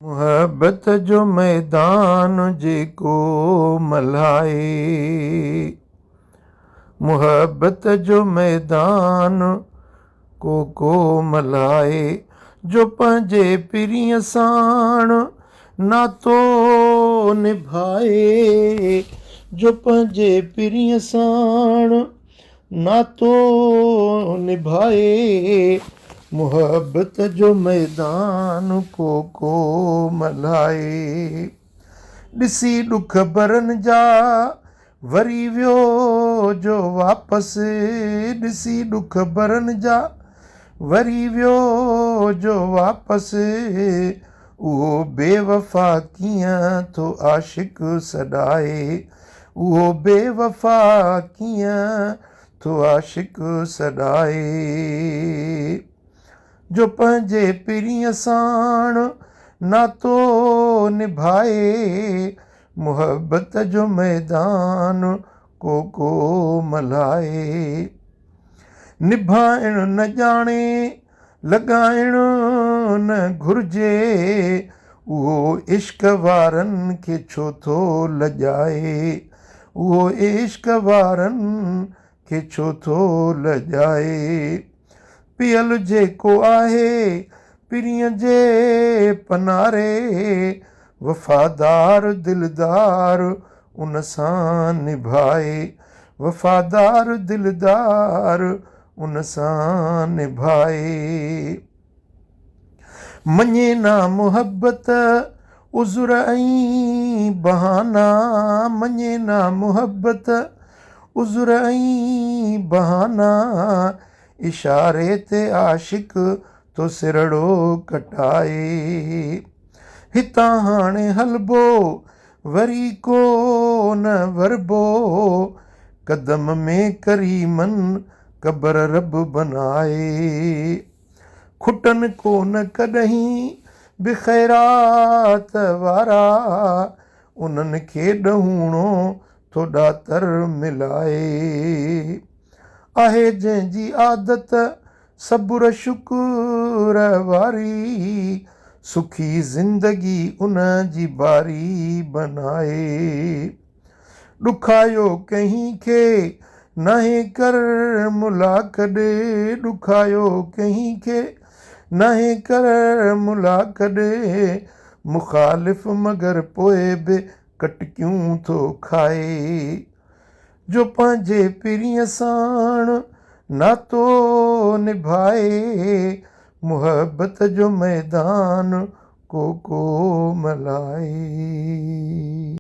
मुहब्बत जो मैदान जेको मल्हाए, मुहब्बत जो मैदान को मल्हाए, जो पंहिंजे पीरीअ साण नातो निभाए, जो पंहिंजे पीरीअ साण नातो निभाए, मुहब्बत जो मैदान को मल्हाए। ॾिसी ॾुख भरनि जा वरी वियो जो वापसि, ॾिसी ॾुख भरनि जा वरी वियो जो वापसि, उहो बेवफ़ा कीअं थो आशिक़ सॾाए, उहो बेवफ़ा कीअं थो आशिक़ सॾाए, जो पंहिंजे पीरीअ साण नातो निभाए, मुहब्बत जो मैदान को मल्हाए। निभाइण न ॼाणे लॻाइण न घुरिजे, उहो इश्क वारनि खे छो थो लॼाए, उहो इश्क वारनि खे छो थो लॼाए। पियल जेको आहे पीरीअ जे पनारे, वफ़ादार दिलदार उन सां निभाए, वफ़ादार दिलदार उन सां निभाए। मञे ना मुहब्बत उज़ुर ऐं बहाना, मञे ना मुहब्बत उज़ुर ऐं बहाना, इशारे ते आशिक़ तो सिरड़ो कटाए। हितां हाणे हलबो वरी को न वरबो, कदम में करीमन कबर रब बनाए। खुटन कोन कॾहिं बि ख़ैरात वारा, उन्हनि खे ॾहूणो थो ॾातर मिलाए। आहे जंहिंजी आदत सब्र शुक्र वारी, सुखी ज़िंदगी उन जी बारी बनाए। ॾुखायो कंहिं खे नाहे कर मुलाक ॾे, ॾुखायो कंहिं खे नाहे कर मुलाक ॾे, मुख़ालिफ़ मगर पोइ बि कटकियूं थो खाए। जो पंहिंजे पीरीअ साण नातो निभाए, मुहब्बत जो मैदान को मल्हाए।